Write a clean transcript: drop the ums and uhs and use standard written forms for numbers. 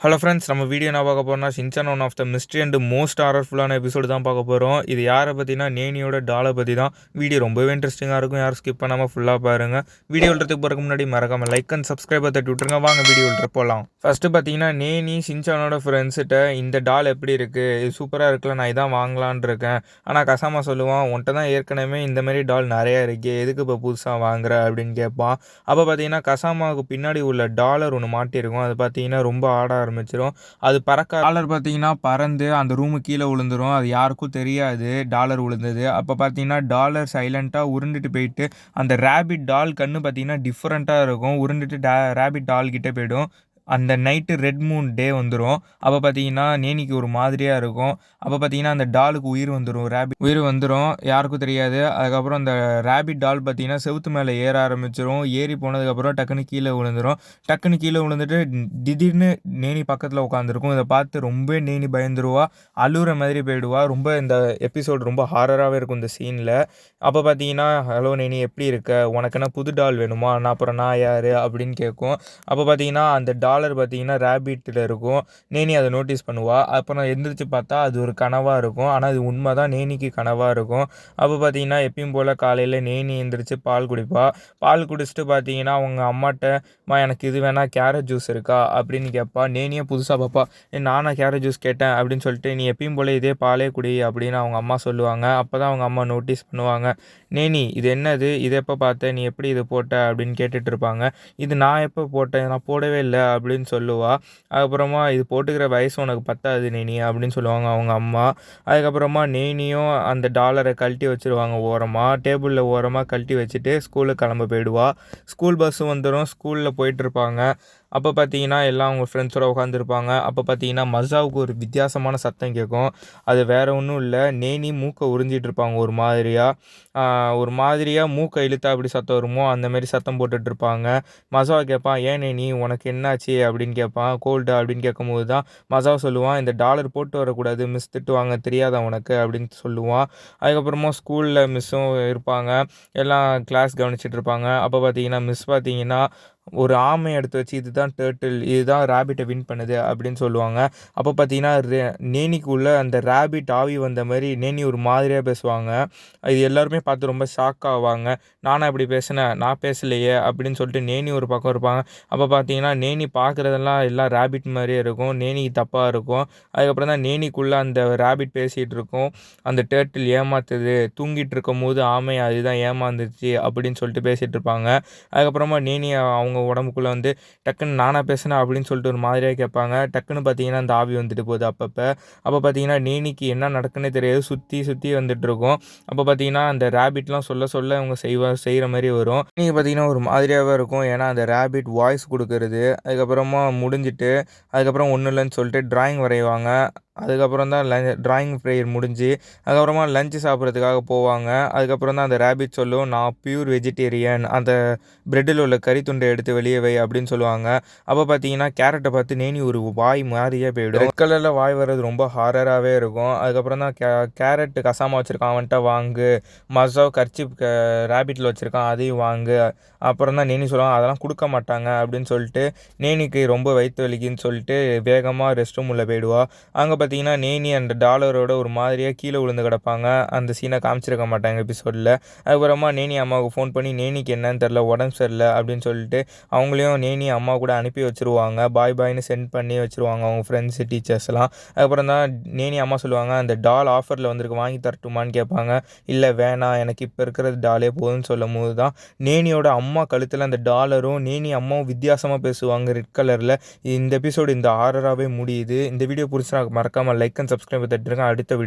Hello friends, நம்ம video என்ன பார்க்க போறோம்னா Shinchan one of the mystery and most ஹாரர்ஃபுல்லான எபிசோடு தான் பார்க்க போகிறோம். இது யாரை பற்றினா நேனியோட டாலை பற்றி தான். வீடியோ ரொம்பவே இன்ட்ரெஸ்டிங்காக இருக்கும். யாரும் ஸ்கிப் பண்ணாமல் ஃபுல்லாக பாருங்கள். வீடியோ விடுறதுக்கு போகிறதுக்கு முன்னாடி மறக்காமல் லைக் அண்ட் சப்ஸ்கிரைபை தட்டி விட்டுருங்க. வாங்க வீடியோ விடுற போகலாம். ஃபஸ்ட்டு பார்த்தீங்கன்னா நேனி ஷின்சானோட ஃப்ரெண்ட்ஸ்கிட்ட இந்த டால் எப்படி இருக்குது, இது சூப்பராக இருக்குல்ல, நான் இதான் வாங்கலான் இருக்கேன். ஆனால் கசாமா சொல்லுவான், உன்ட்ட தான் ஏற்கனவே இந்தமாரி டால் நிறையா இருக்கே, எதுக்கு இப்போ புதுசாக வாங்குற அப்படின்னு கேட்பான். அப்போ பார்த்தீங்கன்னா கசாமாவுக்கு பின்னாடி உள்ள டாலர் ஒன்று மாட்டியிருக்கும். அது பார்த்தீங்கன்னா ரொம்ப ஆட ஆரம்பிச்சிடும். அது டாலர் பார்த்தீங்கன்னா பறந்து அந்த ரூமு கீழே விழுந்துரும். அது யாருக்கும் தெரியாது டாலர் விழுந்தது. அப்போ பார்த்தீங்கன்னா டாலர் சைலண்ட்டாக உருண்டுட்டு போயிட்டு அந்த ரேபிட் டால் கண்ணு பார்த்தீங்கன்னா டிஃப்ரெண்ட்டாக இருக்கும். உருண்டுட்டு ரேபிட் டால் கிட்டே போய்டும். அந்த நைட்டு ரெட் மூன் டே வந்துடும். அப்போ பார்த்தீங்கன்னா நேனிக்கு ஒரு மாதிரியாக இருக்கும். அப்போ பார்த்தீங்கன்னா அந்த டாலுக்கு உயிர் வந்துடும். யாருக்கும் தெரியாது. அதுக்கப்புறம் அந்த ரேபிட் டால் பார்த்தீங்கன்னா செவுத்து மேலே ஏற ஆரம்பிச்சிடும். ஏறி போனதுக்கப்புறம் டக்குன்னு கீழே விழுந்துட்டு திடீர்னு நேனி பக்கத்தில் உட்காந்துருக்கும். இதை பார்த்து ரொம்ப நேனி பயந்துருவா, அழுகிற மாதிரி போயிடுவா. ரொம்ப இந்த எபிசோடு ரொம்ப ஹாரராகவே இருக்கும் இந்த சீனில். அப்போ பார்த்தீங்கன்னா, ஹலோ நேனி எப்படி இருக்க, உனக்கு என்ன புது டால் வேணுமா, அப்புறம் நான் யார் அப்படின்னு கேட்கும். அப்போ பார்த்தீங்கன்னா அந்த டாலர் பார்த்தீங்கன்னா ரேபிட்டில் இருக்கும். நேனி அதை நோட்டீஸ் பண்ணுவாள். அப்புறம் எந்திரிச்சு பார்த்தா அது ஒரு கனவாக இருக்கும். ஆனால் அது உண்மை தான், நேனிக்கு கனவாக இருக்கும். அப்போ பார்த்தீங்கன்னா எப்பயும் போல் காலையில் நேனி எந்திரிச்சு பால் குடிப்பாள். பால் குடிச்சிட்டு பார்த்தீங்கன்னா அவங்க அம்மாட்ட எனக்கு இது வேணால் கேரட் ஜூஸ் இருக்கா அப்படின்னு கேட்பா. நேனியே புதுசாக பார்ப்பா, நானா கேரட் ஜூஸ் கேட்டேன் அப்படின்னு சொல்லிட்டு, நீ எப்பயும் போல் இதே பாலே குடி அப்படின்னு அவங்க அம்மா சொல்லுவாங்க. அப்போ தான் அவங்க அம்மா நோட்டீஸ் பண்ணுவாங்க, நேனி இது என்னது, இதை எப்போ பார்த்த, நீ எப்படி இது போட்ட அப்படின்னு கேட்டுட்டு இருப்பாங்க. இது நான் எப்போ போட்டேன், நான் போடவே இல்லை அப்படின்னு சொல்லுவாள். அதுக்கப்புறமா இது போட்டுக்கிற வயசு உனக்கு பத்தாது நேனி அப்படின்னு சொல்லுவாங்க அவங்க அம்மா. அதுக்கப்புறமா நேனியும் அந்த டாலரை கழட்டி வச்சுருவாங்க ஓரமாக, டேபிளில் ஓரமாக கழட்டி வச்சுட்டு ஸ்கூலுக்கு கிளம்ப போயிடுவா. ஸ்கூல் பஸ்ஸு வந்துடும். ஸ்கூலில் போயிட்டுருப்பாங்க. அப்போ பார்த்தீங்கன்னா எல்லாம் அவங்க ஃப்ரெண்ட்ஸோடு உட்காந்துருப்பாங்க. அப்போ பார்த்தீங்கன்னா மஸாவுக்கு ஒரு வித்தியாசமான சத்தம் கேட்கும். அது வேறு ஒன்றும் இல்லை, நேனி மூக்கை உறிஞ்சிட்டு இருப்பாங்க ஒரு மாதிரியாக மூக்கை இழுத்தா அப்படி சத்தம் வருமோ அந்தமாரி சத்தம் போட்டுட்ருப்பாங்க. மஸாவை கேட்பான், ஏன் நேனி உனக்கு என்னாச்சு அப்படின்னு கேட்பான். கோல்டு அப்படின்னு கேட்கும்போது தான் மஸாவை சொல்லுவான், இந்த டாலர் போட்டு வரக்கூடாது, மிஸ் திட்டுவாங்க, தெரியாதா உனக்கு அப்படின்னு சொல்லுவான். அதுக்கப்புறமா ஸ்கூலில் மிஸ்ஸும் இருப்பாங்க. எல்லாம் கிளாஸ் கவனிச்சிட்டு இருப்பாங்க. அப்போ பார்த்தீங்கன்னா மிஸ் பார்த்தீங்கன்னா ஒரு ஆமை எடுத்து வச்சு, இதுதான் டர்ட்டில், இதுதான் ரேபிட்டை வின் பண்ணுது அப்படின்னு சொல்லுவாங்க. அப்போ பார்த்தீங்கன்னா நேனிக்குள்ளே அந்த ரேபிட் ஆவி வந்த மாதிரி நேனி ஒரு மாதிரியாக பேசுவாங்க. இது எல்லாருமே பார்த்து ரொம்ப ஷாக் ஆவாங்க. நானா இப்படி பேசினேன், நான் பேசலையே அப்படின்னு சொல்லிட்டு நேனி ஒரு பக்கம் இருப்பாங்க. அப்போ பார்த்தீங்கன்னா நேனி பார்க்குறதெல்லாம் எல்லாம் ரேபிட் மாதிரியே இருக்கும். நேனிக்கு தப்பாக இருக்கும். அதுக்கப்புறம் தான் நேனிக்குள்ளே அந்த ரேபிட் பேசிகிட்டு இருக்கும், அந்த டர்ட்டில் ஏமாத்துது, தூங்கிட்டு இருக்கும் போது ஆமை அதுதான் ஏமாந்துருச்சு அப்படின்னு சொல்லிட்டு பேசிகிட்டு இருப்பாங்க. அதுக்கப்புறமா நேனி அவங்க உடம்புக்குள்ளே வந்து டக்குன்னு நானா பேசினேன் அப்படின்னு சொல்லிட்டு ஒரு மாதிரியாக கேட்பாங்க. டக்குன்னு பார்த்தீங்கன்னா அந்த ஆவி வந்துட்டு போகுது. அப்போ பார்த்தீங்கன்னா நேனிக்கு என்ன நடக்குன்னே தெரியாது, சுற்றி வந்துட்டு இருக்கும். அப்போ பார்த்தீங்கன்னா அந்த ரேபிட்லாம் சொல்ல அவங்க செய்கிற மாதிரி வரும். நீங்கள் பார்த்தீங்கன்னா ஒரு மாதிரியாகவே இருக்கும். ஏன்னா அந்த ரேபிட் வாய்ஸ் கொடுக்கறது. அதுக்கப்புறமா முடிஞ்சிட்டு அதுக்கப்புறம் ஒன்றும் இல்லைன்னு சொல்லிட்டு ட்ராயிங் வரைவாங்க. அதுக்கப்புறம் தான் ட்ராயிங் ப்ரேயர் முடிஞ்சு அதுக்கப்புறமா லஞ்சு சாப்பிட்றதுக்காக போவாங்க. அதுக்கப்புறம் தான் அந்த ரேபிட் சொல்லும், நான் பியூர் வெஜிடேரியன், அந்த ப்ரெட்டில் உள்ள கறி துண்டை எடுத்து வெளியே வை அப்படின்னு சொல்லுவாங்க. அப்போ பார்த்தீங்கன்னா கேரட்டை பார்த்து நேனி ஒரு வாய் மாதிரியே போயிடும். ரெட் கலரில் வாய் வர்றது ரொம்ப ஹாரராகவே இருக்கும். அதுக்கப்புறம் தான் கேரட் கசாமா வச்சுருக்கான், அவன்கிட்ட வாங்கு, மஸாவ் கர்ச்சிப் ரேபிட்டில் வச்சுருக்கான், அதையும் வாங்கு. அப்புறம் தான் நேனி சொல்லுவாங்க, அதெல்லாம் கொடுக்க மாட்டாங்க அப்படின்னு சொல்லிட்டு நேனிக்கு ரொம்ப வயிற்று வலிக்குன்னு சொல்லிட்டு வேகமாக ரெஸ்ட் ரூம் உள்ளே போயிடுவா. அங்கே பார்த்தீங்கன்னா நேனி அந்த டாலரோட ஒரு மாதிரியாக கீழே விழுந்து கிடப்பாங்க. அந்த சீனை காமிச்சிருக்க மாட்டாங்க எபிசோடில். அதுக்கப்புறமா நேனி அம்மாவுக்கு ஃபோன் பண்ணி, நேனிக்கு என்னன்னு தெரில, உடம்பு சரியில்லை அப்படின்னு சொல்லிட்டு அவங்களையும் நேனி அம்மா கூட அனுப்பி வச்சுருவாங்க. பாய்னு சென்ட் பண்ணி வச்சுருவாங்க அவங்க ஃப்ரெண்ட்ஸு டீச்சர்ஸ்லாம். அதுக்கப்புறம் தான் நேனி அம்மா சொல்லுவாங்க, அந்த டால் ஆஃபரில் வந்திருக்கு, வாங்கி தரட்டுமான்னு கேட்பாங்க. இல்லை வேணாம், எனக்கு இப்போ இருக்கிறது டாலே போதும்னு சொல்லும் போது தான் நேனியோட அம்மா கழுத்தில் அந்த டாலரும் நேனி அம்மாவும் வித்தியாசமாக பேசுவாங்க ரெட் கலரில். இந்த எபிசோடு இந்த ஹாரராகவே முடியுது. இந்த வீடியோ பிடிச்சா மறக்காமல் லைக் அண்ட் சப்ஸ்கிரைப் தட்டிருங்க. அடுத்த வீடியோ